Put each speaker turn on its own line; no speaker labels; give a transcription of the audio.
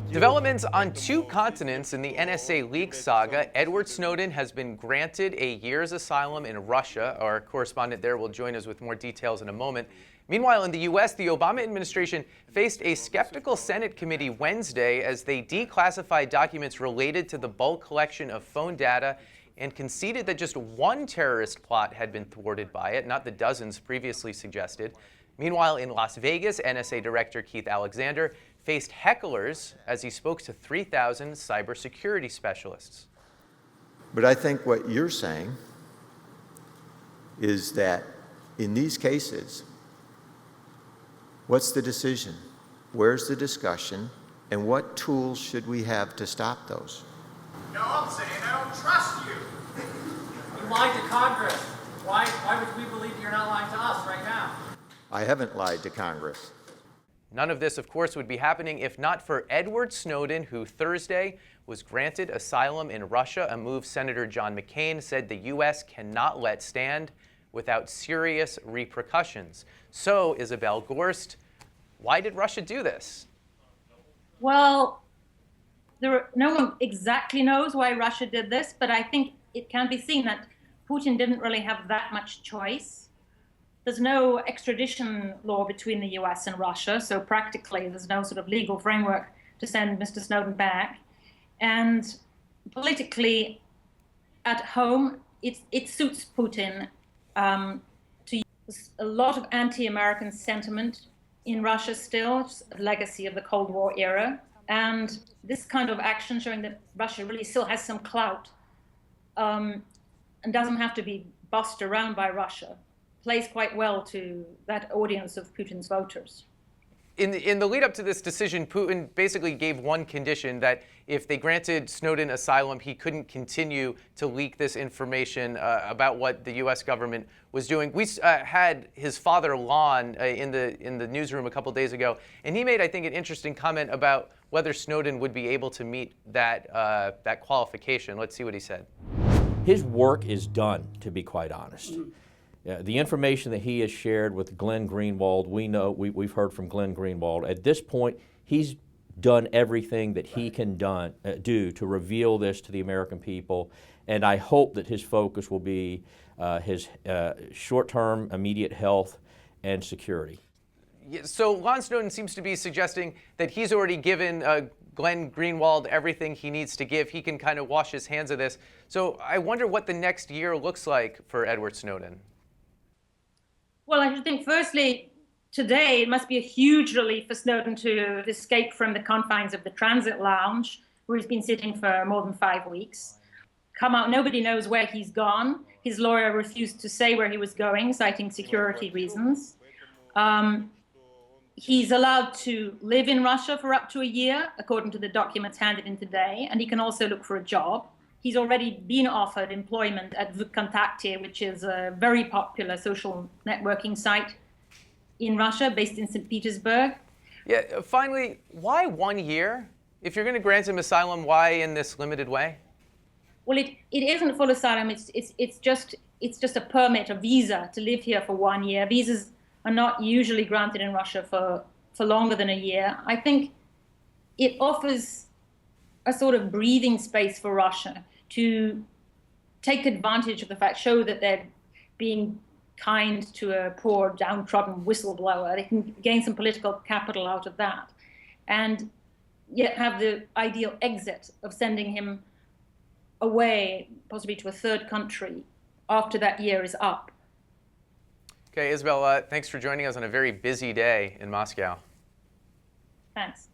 Developments on two continents in the NSA leak saga. Edward Snowden has been granted a year's asylum in Russia. Our correspondent there will join us with more details in a moment. Meanwhile, in the U.S., the Obama administration faced a skeptical Senate committee Wednesday as they declassified documents related to the bulk collection of phone data and conceded that just one terrorist plot had been thwarted by it, not the dozens previously suggested. Meanwhile, in Las Vegas, NSA Director Keith Alexander faced hecklers as he spoke to 3,000 cybersecurity specialists.
But I think what you're saying is that in these cases, what's the decision? Where's the discussion? And what tools should we have to stop those?
No, I'm saying I don't trust you.
You lied to Congress. Why would we believe you're not lying to us right now?
I haven't lied to Congress.
None of this, of course, would be happening if not for Edward Snowden, who Thursday was granted asylum in Russia, a move Senator John McCain said the U.S. cannot let stand without serious repercussions. So, Isabel Gorst, why did Russia do this?
Well, no one exactly knows why Russia did this, but I think it can be seen that Putin didn't really have that much choice. There's no extradition law between the US and Russia, so practically there's no sort of legal framework to send Mr. Snowden back. And politically, at home, it suits Putin to use a lot of anti-American sentiment in Russia still, it's a legacy of the Cold War era. And this kind of action showing that Russia really still has some clout and doesn't have to be bossed around by Russia plays quite well to that audience of Putin's voters.
In the lead up to this decision, Putin basically gave one condition, that if they granted Snowden asylum, he couldn't continue to leak this information about what the U.S. government was doing. We had his father, Lon, in the newsroom a couple days ago, and he made, I think, an interesting comment about whether Snowden would be able to meet that qualification. Let's see what he said.
His work is done, to be quite honest. The information that he has shared with Glenn Greenwald, we've heard from Glenn Greenwald. At this point, he's done everything that he can do to reveal this to the American people, and I hope that his focus will be his short-term immediate health and security.
So Lon Snowden seems to be suggesting that he's already given Glenn Greenwald everything he needs to give. He can kind of wash his hands of this. So I wonder what the next year looks like for Edward Snowden.
Well, I think firstly, today it must be a huge relief for Snowden to escape from the confines of the transit lounge, where he's been sitting for more than 5 weeks. Come out, nobody knows where he's gone. His lawyer refused to say where he was going, citing security reasons. He's allowed to live in Russia for up to a year, according to the documents handed in today, and he can also look for a job. He's already been offered employment at VKontakte, which is a very popular social networking site in Russia, based in St. Petersburg.
Yeah, finally, why 1 year? If you're going to grant him asylum, why in this limited way?
Well, it isn't full asylum. It's just a permit, a visa to live here for 1 year. Visas are not usually granted in Russia for longer than a year. I think it offers a sort of breathing space for Russia to take advantage of the fact, show that they're being kind to a poor, downtrodden whistleblower. They can gain some political capital out of that, and yet have the ideal exit of sending him away, possibly to a third country, after that year is up.
Okay, Isabel, thanks for joining us on a very busy day in Moscow.
Thanks.